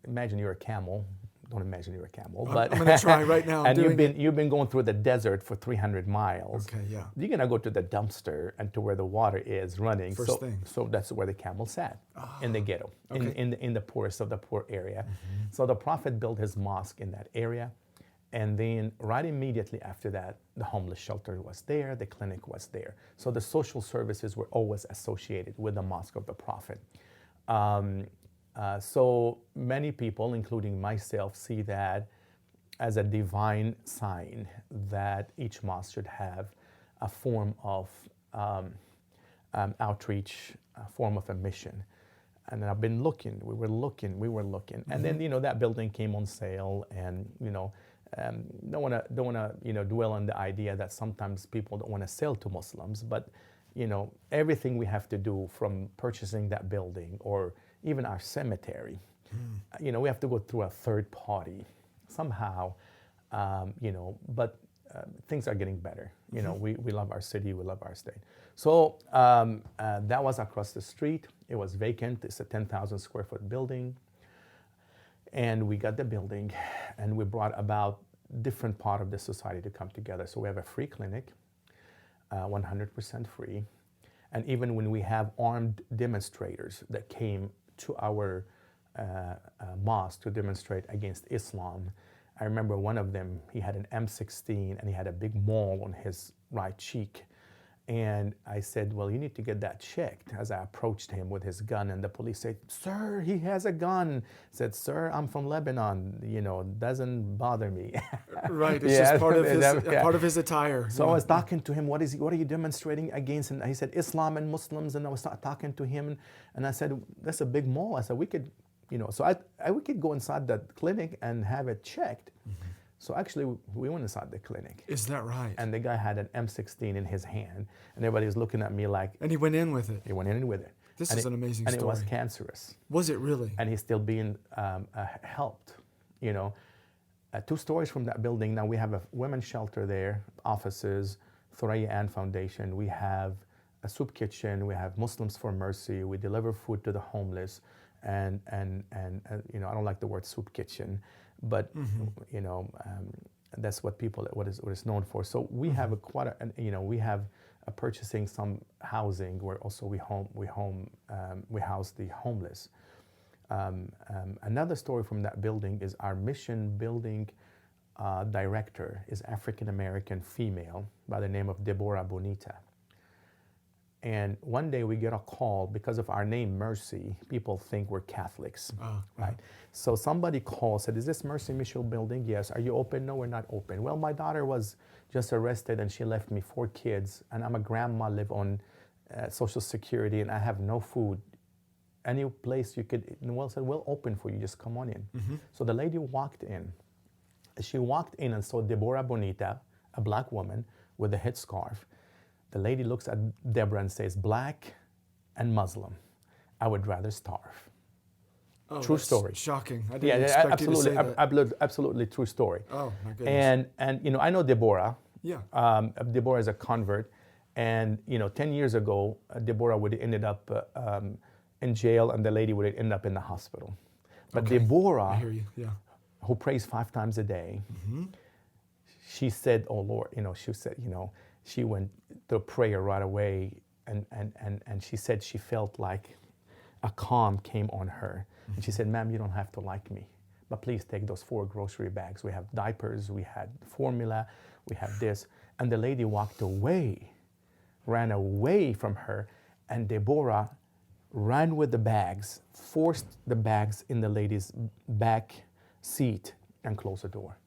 imagine you're a camel. Don't imagine you're a camel. But I'm going to try right now. And you've been going through the desert for 300 miles. Okay, yeah. You're going to go to the dumpster and to where the water is running. First thing. So that's where the camel sat, in the ghetto, okay. in the poorest of the poor area. So the Prophet built his mosque in that area. And then right immediately after that, the homeless shelter was there, the clinic was there. So the social services were always associated with the Mosque of the Prophet. So many people, including myself, see that as a divine sign that each mosque should have a form of outreach, a form of a mission. And I've been looking, we were looking. And then, that building came on sale, and, don't want to dwell on the idea that sometimes people don't want to sell to Muslims, but everything we have to do, from purchasing that building or even our cemetery, we have to go through a third party somehow, but things are getting better. We love our city, we love our state. So that was across the street. It was vacant. It's a 10,000 square foot building. And we got the building, and we brought about different part of the society to come together. So we have a free clinic, 100% free. And even when we have armed demonstrators that came to our mosque to demonstrate against Islam, I remember one of them, he had an M16 and he had a big mole on his right cheek. And I said, well, you need to get that checked, as I approached him with his gun. And the police said, sir, he has a gun. I said, sir, I'm from Lebanon. Doesn't bother me. Right, it's just part of his attire. So I was talking to him, what are you demonstrating against? And he said, Islam and Muslims. And I was talking to him. And I said, that's a big mall. I said, we could, we could go inside the clinic and have it checked. Mm-hmm. So actually, we went inside the clinic. Is that right? And the guy had an M16 in his hand, and everybody was looking at me like... And he went in with it. He went in with it. This is an amazing story. And it was cancerous. Was it really? And he's still being helped, 2 stories from that building. Now we have a women's shelter there, offices, Thuraya Ann Foundation. We have a soup kitchen. We have Muslims for Mercy. We deliver food to the homeless. And I don't like the word soup kitchen, but that's what is known for. So we have we have purchasing some housing where also we house the homeless. Another story from that building is our mission building director is African American female by the name of Deborah Bonita. And one day we get a call because of our name Mercy. People think we're Catholics, right? So somebody called, said, "Is this Mercy Mission building?" "Yes." "Are you open?" "No, we're not open." "Well, my daughter was just arrested and she left me 4 kids, and I'm a grandma, live on Social Security, and I have no food. Any place you could?" Well, said, "We'll open for you. Just come on in." Mm-hmm. So the lady walked in. She walked in and saw Deborah Bonita, a black woman with a headscarf. The lady looks at Deborah and says, "Black and Muslim, I would rather starve." Oh, true story. Shocking. I didn't expect you to say that. Absolutely true story. Oh, my goodness. And I know Deborah. Yeah. Deborah is a convert. And, 10 years ago, Deborah would have ended up in jail, and the lady would have ended up in the hospital. But okay. Deborah, I hear you. Yeah. who prays 5 times a day, mm-hmm. she said, "Oh, Lord," she said, she went to prayer right away, and she said she felt like a calm came on her. Mm-hmm. And she said, "Ma'am, you don't have to like me, but please take those 4 grocery bags. We have diapers, we had formula, we have this." And the lady walked away, ran away from her, and Deborah ran with the bags, forced the bags in the lady's back seat, and closed the door.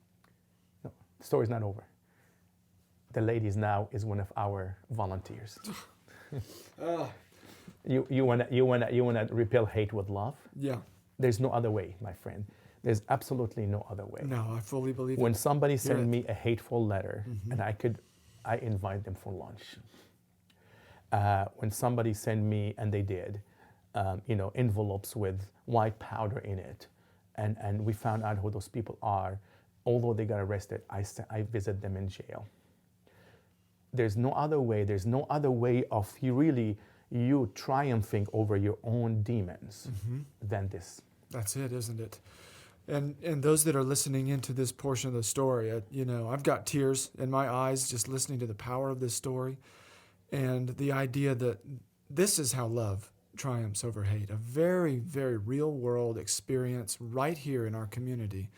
No, the story's not over. The lady now is one of our volunteers. You wanna repel hate with love? Yeah. There's no other way, my friend. There's absolutely no other way. No, I fully believe it. When somebody sent me a hateful letter, mm-hmm. and I invite them for lunch. When somebody sent me, and they did, envelopes with white powder in it, and we found out who those people are, although they got arrested, I visit them in jail. There's no other way. There's no other way of you triumphing over your own demons mm-hmm. than this. That's it, isn't it? And those that are listening into this portion of the story, I've got tears in my eyes just listening to the power of this story and the idea that this is how love triumphs over hate, a very, very real world experience right here in our community.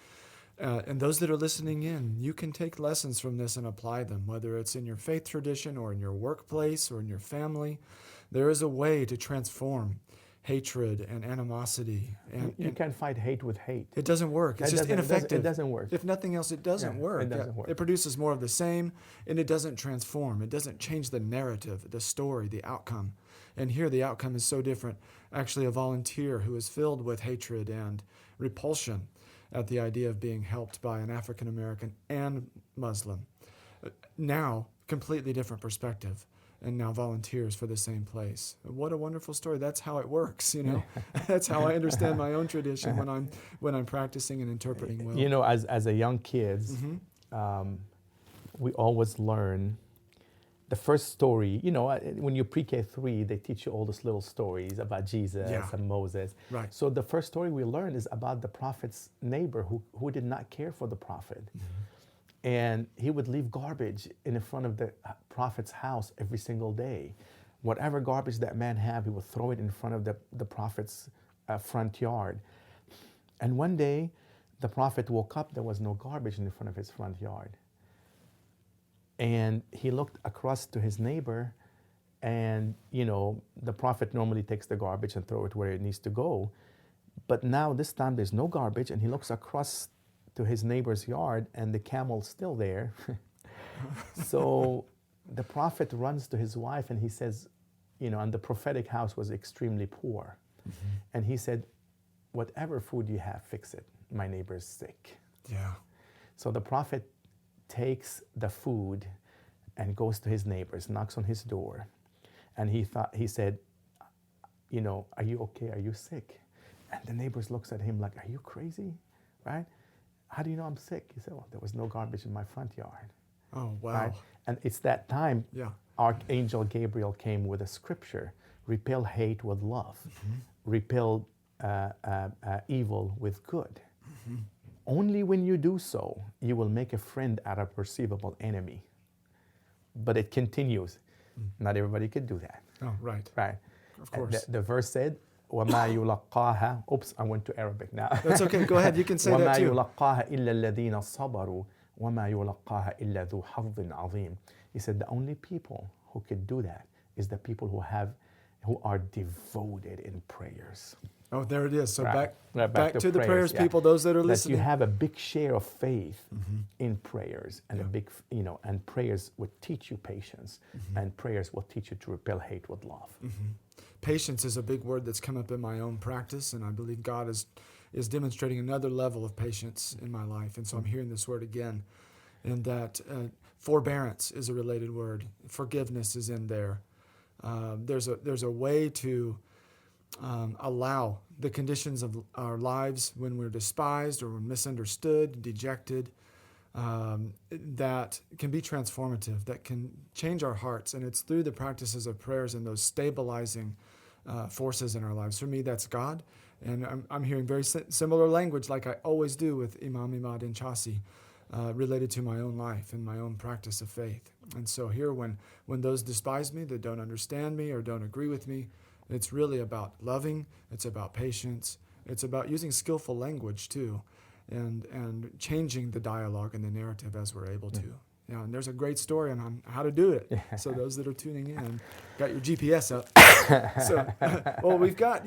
And those that are listening in, you can take lessons from this and apply them, whether it's in your faith tradition or in your workplace or in your family. There is a way to transform hatred and animosity. And you can't fight hate with hate. It doesn't work. It's just ineffective. It doesn't work. If nothing else, it doesn't work. It doesn't work. It produces more of the same, and it doesn't transform. It doesn't change the narrative, the story, the outcome. And here the outcome is so different. Actually, a volunteer who is filled with hatred and repulsion at the idea of being helped by an African American and Muslim. Now, completely different perspective, and now volunteers for the same place. What a wonderful story. That's how it works, That's how I understand my own tradition when I'm practicing and interpreting well. As a young kids, mm-hmm. We always learn the first story. When you're pre-K 3, they teach you all these little stories about Jesus and Moses. Right. So the first story we learn is about the prophet's neighbor who did not care for the prophet. Mm-hmm. And he would leave garbage in front of the prophet's house every single day. Whatever garbage that man had, he would throw it in front of the prophet's front yard. And one day, the prophet woke up, there was no garbage in front of his front yard. And he looked across to his neighbor And, the prophet normally takes the garbage and throw it where it needs to go. But now this time there's no garbage, and he looks across to his neighbor's yard and the camel's still there. So the prophet runs to his wife and he says, and the prophetic house was extremely poor. And he said, whatever food you have, fix it. My neighbor's sick. Yeah. So the prophet takes the food and goes to his neighbors, knocks on his door. And he said, are you okay? Are you sick? And the neighbors looks at him like, are you crazy? Right? How do you know I'm sick? He said, well, there was no garbage in my front yard. Oh, wow. Right? And it's that time Yeah. Archangel Gabriel came with a scripture: repel hate with love, repel evil with good. Only when you do so, you will make a friend out of a perceivable enemy. But it continues. Not everybody could do that. Oh, right. Right. Of course. The verse said, وَمَا يُلَقَّاهَا. Oops, I went to Arabic now. That's okay. Go ahead. You can say that too. وَمَا يُلَقَّاهَ إِلَّا الَّذِينَ صَبَرُوا وَمَا يُلَقَّاهَ إِلَّا ذُو حَظٍّ عَظِيمٍ. He said the only people who could do that is the people who are devoted in prayers. Oh, there it is. So Right. back to the prayers, yeah. people, those that are That listening. you have a big share of faith in prayers, and a big, and prayers would teach you patience, and prayers will teach you to repel hate with love. Patience is a big word that's come up in my own practice, and I believe God is demonstrating another level of patience in my life. And so I'm hearing this word again, and that forbearance is a related word. Forgiveness is in there. There's a way to allow the conditions of our lives when we're despised or we're misunderstood, dejected, that can be transformative, that can change our hearts. And it's through the practices of prayers and those stabilizing forces in our lives. For me, that's God. And I'm hearing very similar language like I always do with Imam Imad Enchassi, related to my own life and my own practice of faith. And so here, when those despise me, that don't understand me or don't agree with me, it's really about loving, it's about patience, it's about using skillful language too, and changing the dialogue and the narrative as we're able to. Yeah, and there's a great story on how to do it. So those that are tuning in, got your GPS up. So, well, we've got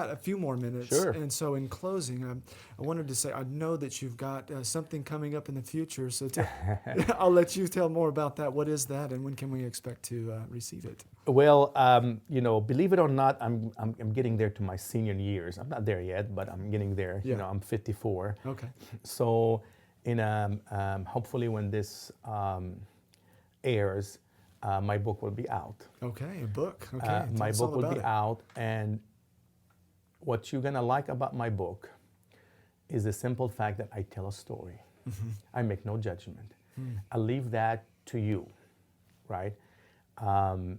a few more minutes. Sure. And so in closing, I wanted to say, I know that you've got something coming up in the future. So I'll let you tell more about that. What is that, and when can we expect to receive it? Well, believe it or not, I'm getting there to my senior years. I'm not there yet, but I'm getting there. Yeah. I'm 54. Okay. So, hopefully when this airs, my book will be out. Okay, a book. Okay, my book will be it. out, and what you're gonna like about my book is the simple fact that I tell a story. I make no judgment. I leave that to you, right? I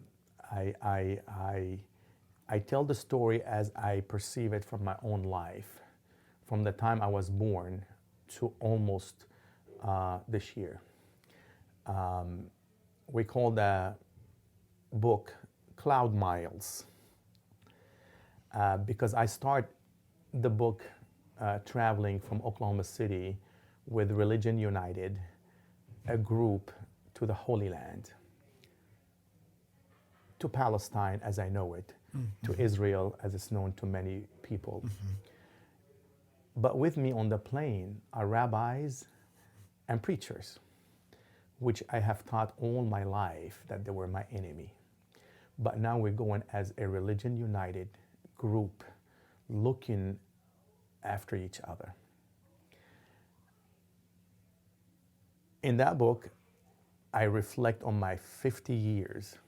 tell the story as I perceive it from my own life, from the time I was born to almost this year. We call the book Cloud Miles, because I start the book traveling from Oklahoma City with Religion United, a group to the Holy Land, to Palestine as I know it, to Israel as it's known to many people. But with me on the plane are rabbis and preachers, which I have taught all my life that they were my enemy. But now we're going as a Religion United group looking after each other. In that book, I reflect on my 50 years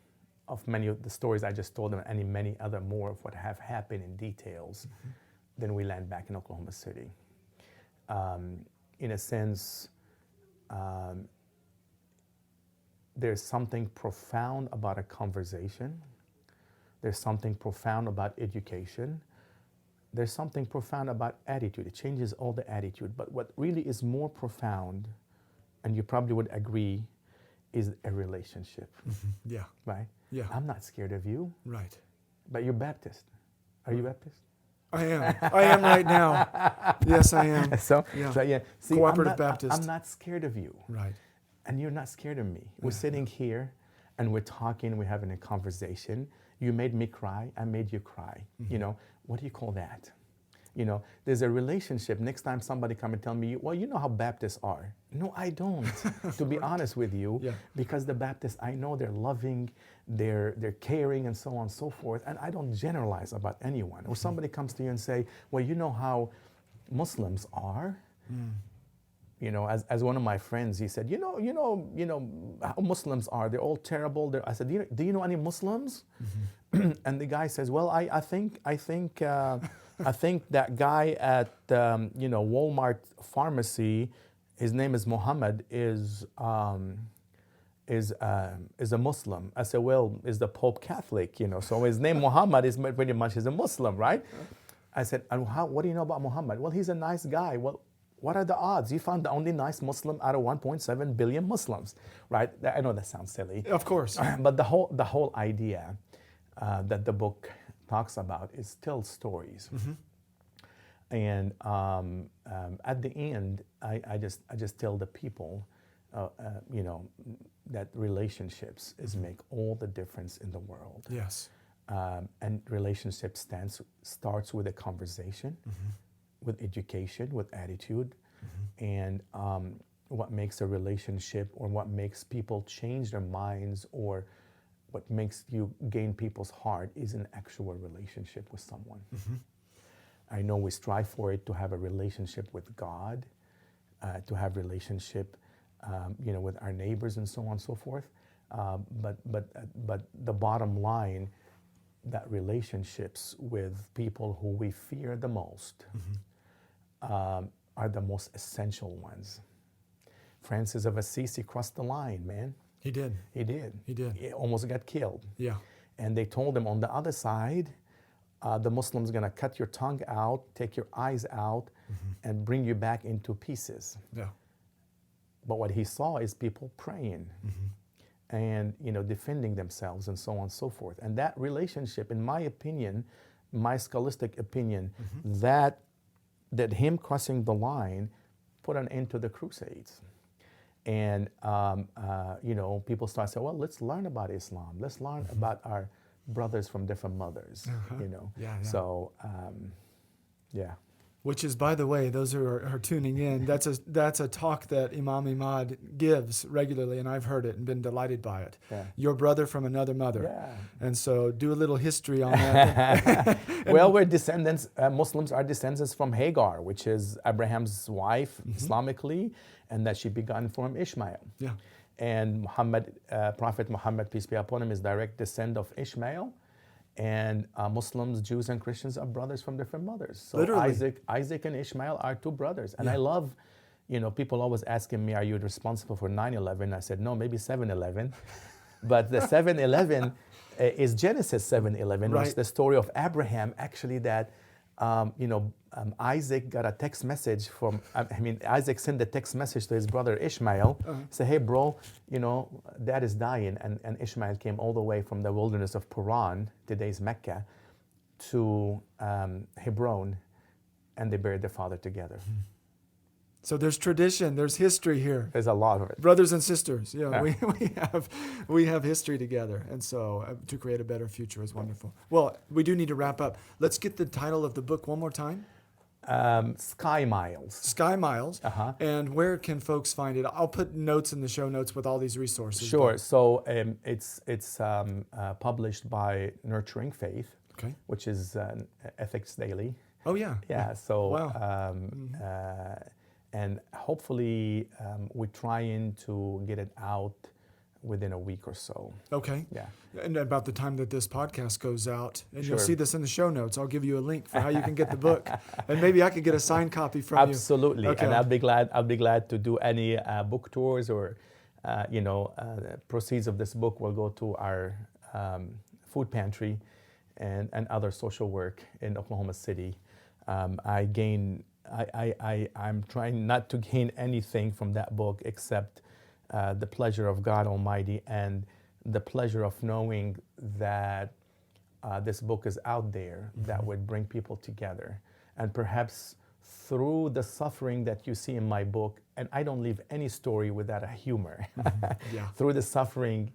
of many of the stories I just told them, and many other more of what have happened in details. Then we land back in Oklahoma City. In a sense, there's something profound about a conversation. There's something profound about education. There's something profound about attitude. It changes all the attitude. But what really is more profound, and you probably would agree, is a relationship. Yeah. Right? Yeah. I'm not scared of you. Right. But you're Baptist. Are you Baptist? I am. I am right now. Yes, I am. So Yeah. yeah. See, Cooperative Baptist. I'm not scared of you. Right. And you're not scared of me. We're sitting here, and we're talking, we're having a conversation. You made me cry, I made you cry. You know, what do you call that? You know, there's a relationship. Next time somebody come and tell me, well, you know how Baptists are. No, I don't, to be honest with you, because the Baptists, I know they're loving, they're caring, and so on and so forth, and I don't generalize about anyone. Or somebody comes to you and say, well, you know how Muslims are. You know, as one of my friends, he said, you know how Muslims are. They're all terrible. I said, do you know any Muslims? And the guy says, well, I think that guy at Walmart pharmacy, his name is Muhammad, is a Muslim. I said, well, is the Pope Catholic? You know, so his name Muhammad is pretty much is a Muslim, right? I said, and what do you know about Muhammad? Well, he's a nice guy. Well, what are the odds? You found the only nice Muslim out of 1.7 billion Muslims, right? I know that sounds silly. Of course. But the whole idea that the book talks about is still stories. And at the end, I just tell the people, that relationships make all the difference in the world. Yes. And relationship starts with a conversation, with education, with attitude, and what makes a relationship, or what makes people change their minds, or what makes you gain people's heart is an actual relationship with someone. I know we strive for it, to have a relationship with God, to have relationship, with our neighbors and so on and so forth. But the bottom line, that relationships with people who we fear the most are the most essential ones. Francis of Assisi crossed the line, man. He did. He did. He did. He almost got killed. Yeah. And they told him on the other side, the Muslim's gonna cut your tongue out, take your eyes out, and bring you back into pieces. Yeah. But what he saw is people praying and defending themselves and so on and so forth. And that relationship, in my opinion, my scholastic opinion, that him crossing the line put an end to the Crusades. And people start saying, well, let's learn about Islam. Let's learn about our brothers from different mothers. Yeah. So, yeah. Which is, by the way, those who are tuning in, that's a talk that Imam Imad gives regularly, and I've heard it and been delighted by it. Yeah. Your brother from another mother. Yeah. And so do a little history on that. Well, we're descendants, Muslims are descendants from Hagar, which is Abraham's wife, Islamically, and that she began from Ishmael. Yeah. And Prophet Muhammad, peace be upon him, is direct descendant of Ishmael. And Muslims, Jews, and Christians are brothers from different mothers. So Literally. Isaac and Ishmael are two brothers. And I love, people always asking me, are you responsible for 9/11? I said, no, maybe 7/11. But the 7/11 is Genesis 7/11, which is the story of Abraham, actually, that Isaac got a text message from, Isaac sent a text message to his brother Ishmael, say, hey bro, dad is dying, and Ishmael came all the way from the wilderness of Paran, today's Mecca, to Hebron, and they buried their father together. So there's tradition, there's history here. There's a lot of it. Brothers and sisters, we have history together, and so to create a better future is wonderful. Well, we do need to wrap up. Let's get the title of the book one more time. Sky Miles. Sky Miles. And where can folks find it? I'll put notes in the show notes with all these resources. Sure. So it's published by Nurturing Faith, which is Ethics Daily. Oh yeah. Yeah. So. Wow. And hopefully we're trying to get it out within a week or so. Okay. Yeah. And about the time that this podcast goes out, and you'll see this in the show notes, I'll give you a link for how you can get the book, and maybe I could get a signed copy from you. Absolutely. Okay. And I'll be glad to do any book tours, or proceeds of this book will go to our food pantry and other social work in Oklahoma City. I'm trying not to gain anything from that book except the pleasure of God Almighty, and the pleasure of knowing that this book is out there that would bring people together. And perhaps through the suffering that you see in my book, and I don't leave any story without a humor, through the suffering,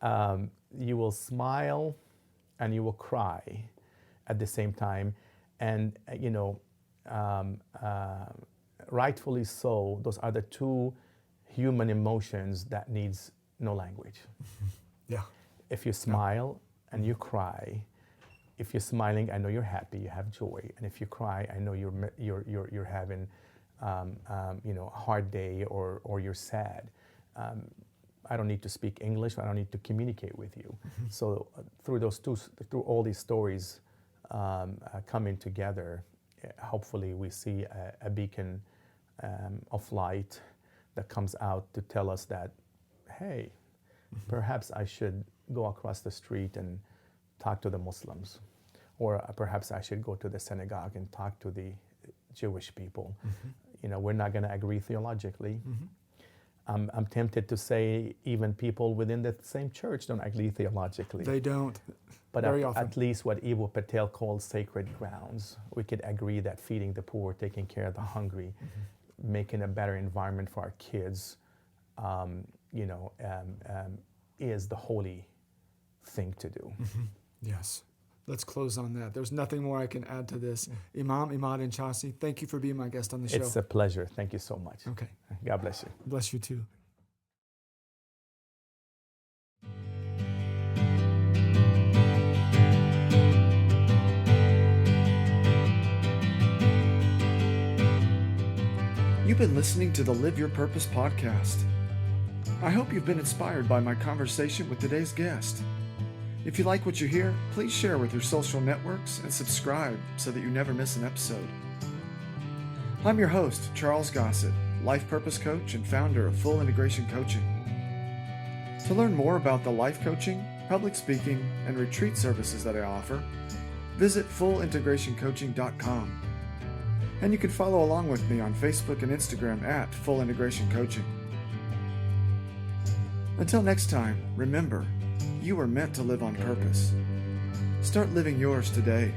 You will smile and you will cry at the same time. And, rightfully so, those are the two human emotions that needs no language. Yeah. If you smile and you cry, if you're smiling, I know you're happy, you have joy. And if you cry, I know you're having, a hard day or you're sad. I don't need to speak English. I don't need to communicate with you. So through all these stories coming together, hopefully we see a beacon of light that comes out to tell us that, hey, perhaps I should go across the street and talk to the Muslims, or perhaps I should go to the synagogue and talk to the Jewish people. We're not going to agree theologically. I'm tempted to say even people within the same church don't agree theologically. They don't. But very often. At least what Ivo Patel calls sacred grounds, we could agree that feeding the poor, taking care of the hungry, making a better environment for our kids, is the holy thing to do. Yes. Let's close on that. There's nothing more I can add to this. Imam Imad Enchassi, thank you for being my guest on the show. It's a pleasure. Thank you so much. Okay. God bless you. Bless you too. You've been listening to the Live Your Purpose podcast. I hope you've been inspired by my conversation with today's guest. If you like what you hear, please share with your social networks and subscribe so that you never miss an episode. I'm your host, Charles Gossett, life purpose coach and founder of Full Integration Coaching. To learn more about the life coaching, public speaking, and retreat services that I offer, visit fullintegrationcoaching.com. And you can follow along with me on Facebook and Instagram at Full Integration Coaching. Until next time, remember, you were meant to live on purpose. Start living yours today.